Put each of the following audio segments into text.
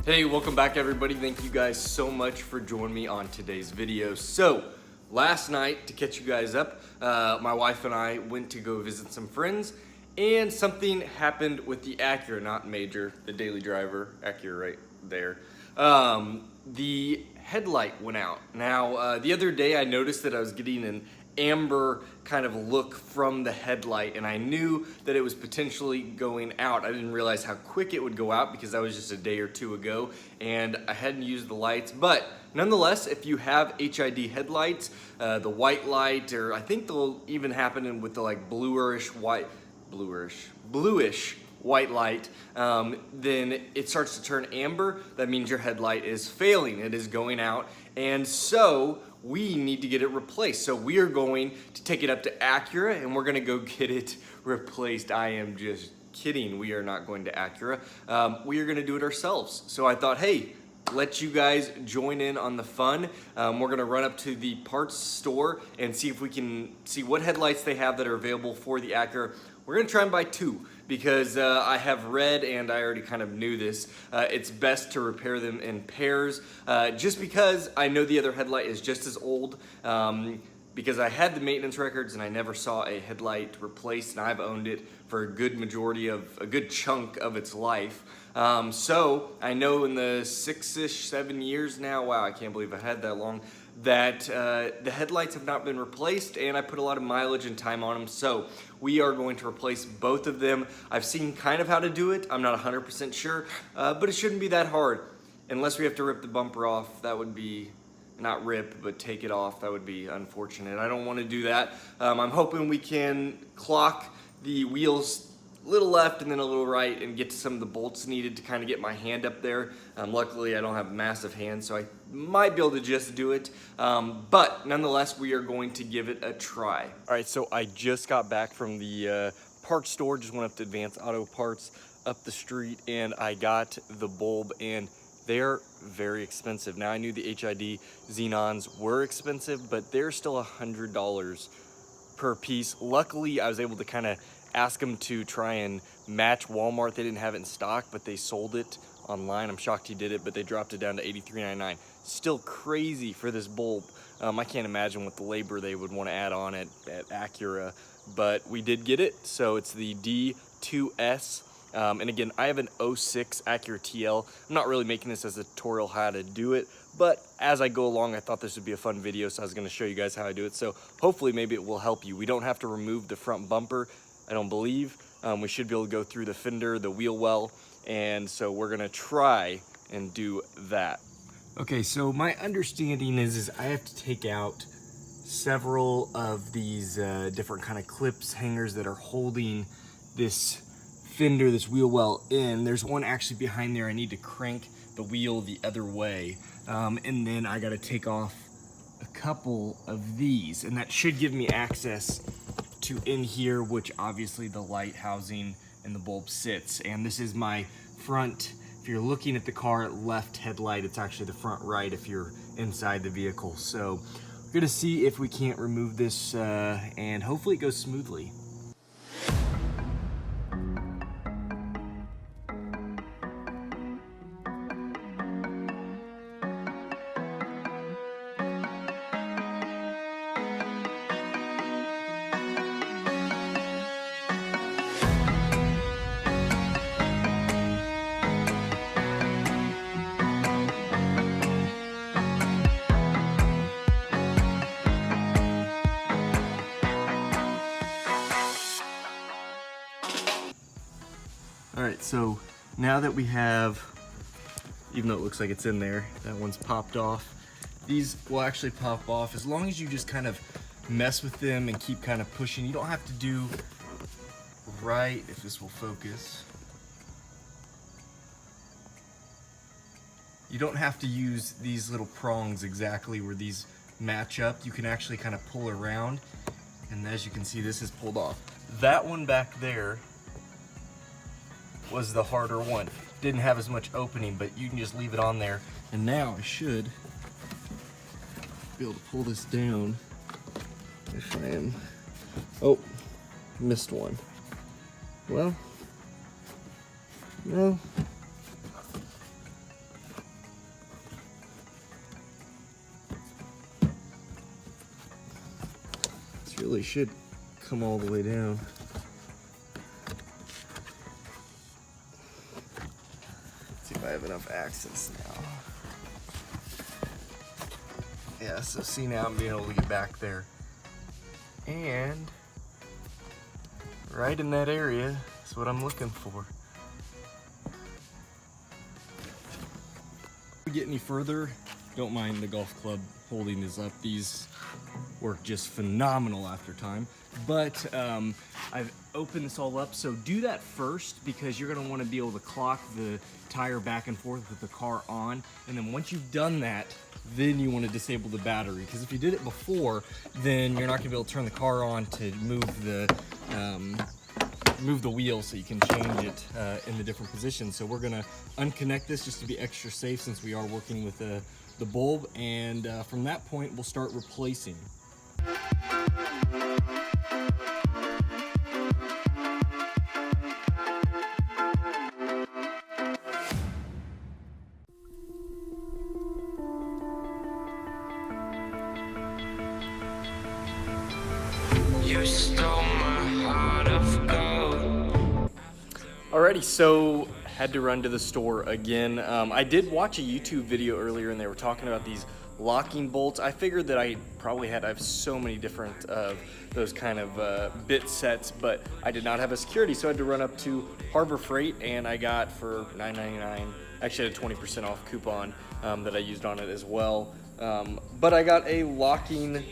Hey, welcome back everybody. Thank you guys so much for joining me on today's video. So, last night, to catch you guys up, my wife and I went to go visit some friends, and something happened with the Acura, not major, the daily driver, Acura right there. The headlight went out. Now, the other day I noticed that I was getting an amber kind of look from the headlight, and I knew that it was potentially going out. I didn't realize how quick it would go out because that was just a day or two ago and I hadn't used the lights. But nonetheless, if you have HID headlights, the white light, or I think they'll even happen with the like bluish white light, then it starts to turn amber. That means your headlight is failing, it is going out, and so we need to get it replaced. So we are going to take it up to Acura and we're gonna go get it replaced. I am just kidding, we are not going to Acura. We are gonna do it ourselves. So I thought, hey, let you guys join in on the fun. We're gonna run up to the parts store and see if we can see what headlights they have that are available for the Acura. We're gonna try and buy two because I have read, and I already kind of knew this, it's best to repair them in pairs, just because I know the other headlight is just as old, because I had the maintenance records and I never saw a headlight replaced, and I've owned it for a good chunk of its life. So I know in the 6-ish, 7 years now, wow, I can't believe I had that long, that the headlights have not been replaced, and I put a lot of mileage and time on them. So we are going to replace both of them. I've seen kind of how to do it. I'm not 100% sure, but it shouldn't be that hard. Unless we have to rip the bumper off, that would be, not rip, but take it off. That would be unfortunate. I don't want to do that. I'm hoping we can clock the wheels a little left and then a little right and get to some of the bolts needed to kind of get my hand up there. Luckily, I don't have massive hands, so I might be able to just do it. But nonetheless, we are going to give it a try. All right, so I just got back from the parts store, just went up to Advanced Auto Parts up the street, and I got the bulb, and they're very expensive. Now, I knew the HID xenons were expensive, but they're still $100 per piece. Luckily, I was able to kind of ask them to try and match Walmart. They didn't have it in stock, but they sold it online. I'm shocked he did it, but they dropped it down to $83.99. Still crazy for this bulb. I can't imagine what the labor they would want to add on at Acura, but we did get it. So it's the D2S. And again, I have an 06 Acura TL. I'm not really making this as a tutorial how to do it, but as I go along, I thought this would be a fun video, so I was gonna show you guys how I do it. So hopefully maybe it will help you. We don't have to remove the front bumper, I don't believe. We should be able to go through the fender, the wheel well, and so we're gonna try and do that. Okay, so my understanding is I have to take out several of these different kind of clips, hangers that are holding this fender, this wheel well in. There's one actually behind there. I need to crank the wheel the other way, and then I got to take off a couple of these, and that should give me access to in here, which obviously the light housing and the bulb sits. And this is my front, if you're looking at the car, left headlight. It's actually the front right if you're inside the vehicle. So we're gonna see if we can't remove this, and hopefully it goes smoothly. All right, so now that we have, even though it looks like it's in there, that one's popped off. These will actually pop off as long as you just kind of mess with them and keep kind of pushing. You don't have to do right, if this will focus. you don't have to use these little prongs exactly where these match up. You can actually kind of pull around, and as you can see, this is pulled off. That one back there was the harder one. Didn't have as much opening, but you can just leave it on there. And now I should be able to pull this down if I am. Oh, missed one. Well, no. This really should come all the way down. Let's see if I have enough access now. Yeah, so see, now I'm being able to get back there. And right in that area is what I'm looking for. If we get any further, don't mind the golf club holding this up. These work just phenomenal after time. But I've opened this all up, so do that first because you're gonna wanna be able to clock the tire back and forth with the car on. And then once you've done that, then you wanna disable the battery. Because if you did it before, then you're not gonna be able to turn the car on to move the wheel so you can change it in the different positions. So we're gonna unconnect this just to be extra safe since we are working with the bulb. And from that point, we'll start replacing. You stole my heart of gold. Alrighty, so had to run to the store again. I did watch a YouTube video earlier and they were talking about these locking bolts. I figured that I have so many different of those kind of bit sets, but I did not have a security, so I had to run up to Harbor Freight, and I got for $9.99, actually had a 20% off coupon that I used on it as well. But I got a locking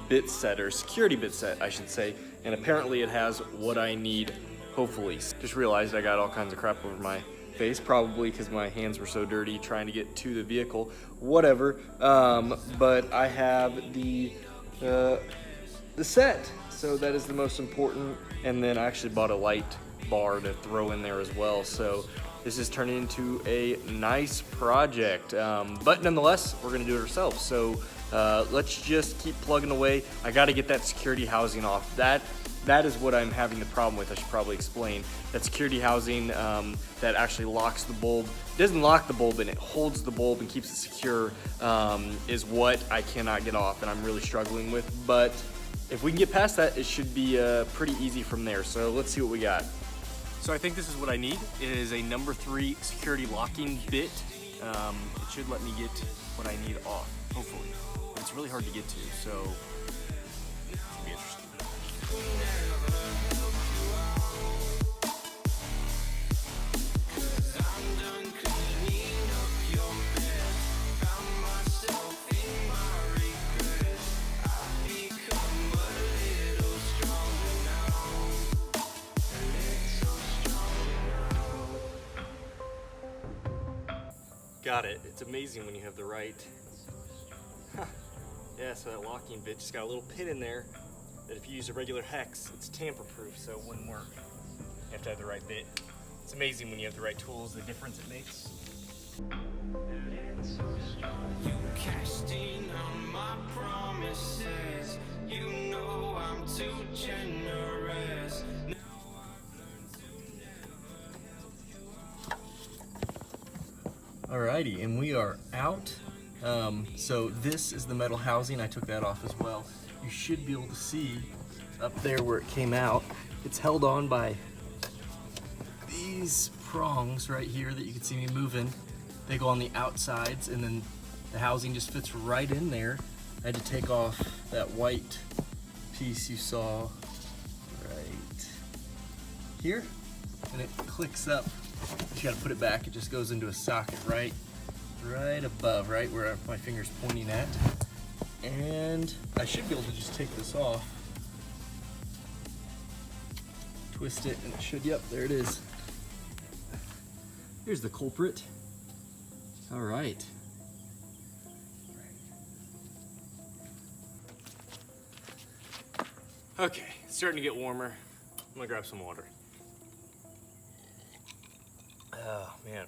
bit set, or security bit set, I should say, and apparently it has what I need, hopefully. Just realized I got all kinds of crap over my face, probably because my hands were so dirty trying to get to the vehicle, whatever. But I have the set, so that is the most important. And then I actually bought a light bar to throw in there as well. So this is turning into a nice project, but nonetheless, we're gonna do it ourselves. So let's just keep plugging away. I gotta get that security housing off. That is what I'm having the problem with. I should probably explain. That security housing that actually locks the bulb, it doesn't lock the bulb and it holds the bulb and keeps it secure, is what I cannot get off and I'm really struggling with. But if we can get past that, it should be pretty easy from there. So let's see what we got. So I think this is what I need. It is a number 3 security locking bit. It should let me get what I need off, hopefully. It's really hard to get to, so it should be interesting. Got it. It's amazing when you have the right. Yeah, so that locking bit just got a little pin in there that if you use a regular hex, it's tamper-proof, so it wouldn't work. You have to have the right bit. It's amazing when you have the right tools, the difference it makes. You cashed in on my promises. You know I'm too generous. Alrighty, and we are out. So this is the metal housing. I took that off as well. You should be able to see up there where it came out. It's held on by these prongs right here that you can see me moving. They go on the outsides, and then the housing just fits right in there. I had to take off that white piece you saw right here, and it clicks up. You gotta put it back. It just goes into a socket right above, right where my finger's pointing at. And I should be able to just take this off, twist it, and it should, yep, there it is. Here's the culprit. All right. Okay, it's starting to get warmer. I'm gonna grab some water. Oh, man.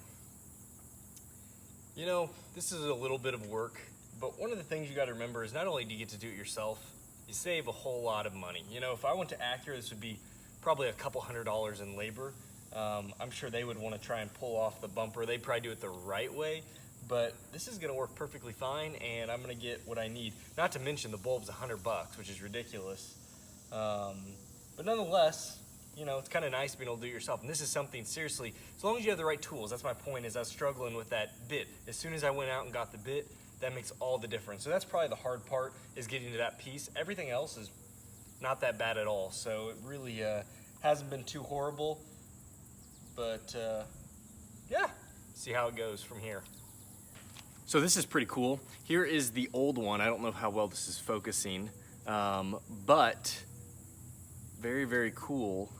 You know, this is a little bit of work, but one of the things you gotta remember is not only do you get to do it yourself, you save a whole lot of money. You know, if I went to Acura, this would be probably a couple $100s in labor. I'm sure they would wanna try and pull off the bumper. They'd probably do it the right way, but this is gonna work perfectly fine, and I'm gonna get what I need. Not to mention the bulb's $100, which is ridiculous. But nonetheless, you know, it's kind of nice being able to do it yourself. And this is something, seriously, as long as you have the right tools, that's my point, is I was struggling with that bit. As soon as I went out and got the bit, that makes all the difference. So that's probably the hard part, is getting to that piece. Everything else is not that bad at all. So it really hasn't been too horrible. But yeah, see how it goes from here. So this is pretty cool. Here is the old one. I don't know how well this is focusing, but very, very cool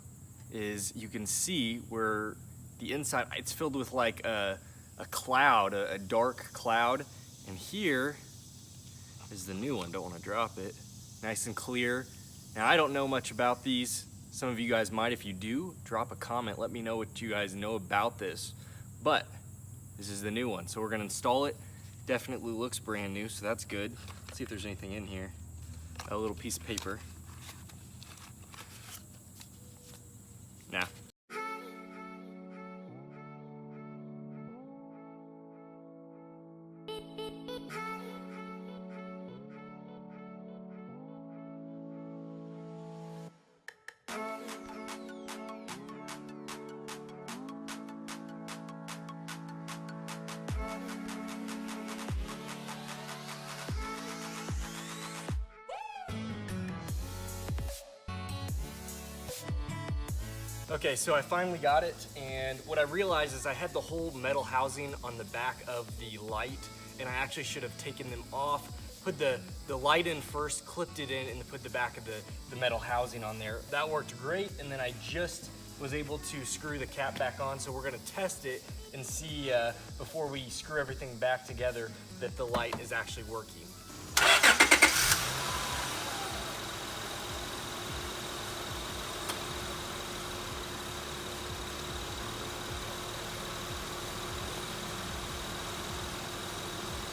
is you can see where the inside, it's filled with like a cloud, a dark cloud. And here is the new one. Don't want to drop it. Nice and clear. Now, I don't know much about these. Some of you guys might. If you do, drop a comment. Let me know what you guys know about this. But this is the new one. So we're going to install it. Definitely looks brand new, so that's good. Let's see if there's anything in here. A little piece of paper. Nah. Okay, so I finally got it, and what I realized is I had the whole metal housing on the back of the light, and I actually should have taken them off, put the light in first, clipped it in, and then put the back of the metal housing on there. That worked great, and then I just was able to screw the cap back on, so we're gonna test it and see before we screw everything back together that the light is actually working.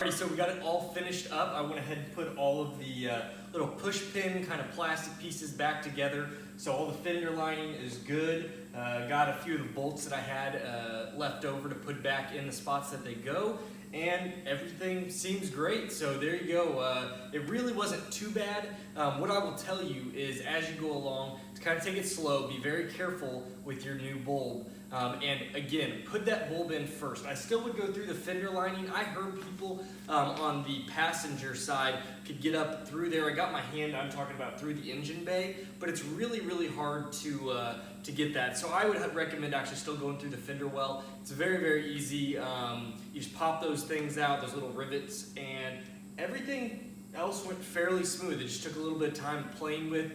Alrighty, so we got it all finished up. I went ahead and put all of the little push pin kind of plastic pieces back together. So all the fender lining is good. Got a few of the bolts that I had left over to put back in the spots that they go. And everything seems great. So there you go. It really wasn't too bad. What I will tell you is as you go along, to kind of take it slow, be very careful with your new bulb. And again, put that bulb in first. I still would go through the fender lining. I heard people on the passenger side could get up through there. I got my hand, I'm talking about through the engine bay, but it's really, really hard to get that. So I would recommend actually still going through the fender well. It's very, very easy. You just pop those things out, those little rivets, and everything else went fairly smooth. It just took a little bit of time playing with.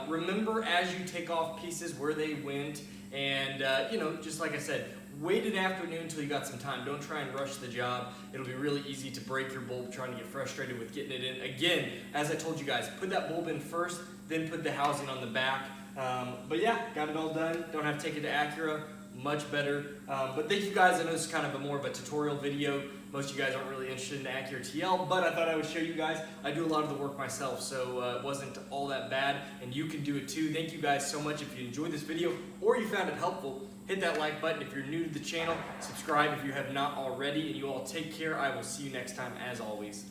Remember as you take off pieces where they went, and you know, just like I said, wait an afternoon until you got some time. Don't try and rush the job. It'll be really easy to break your bulb trying to get frustrated with getting it in. Again, as I told you guys, put that bulb in first, then put the housing on the back. But yeah, got it all done. Don't have to take it to Acura. Much better. But thank you guys. I know this is kind of more of a tutorial video. Most of you guys aren't really interested in the Acura TL, but I thought I would show you guys. I do a lot of the work myself, so it wasn't all that bad, and you can do it too. Thank you guys so much. If you enjoyed this video or you found it helpful, hit that like button. If you're new to the channel, subscribe if you have not already, and you all take care. I will see you next time as always.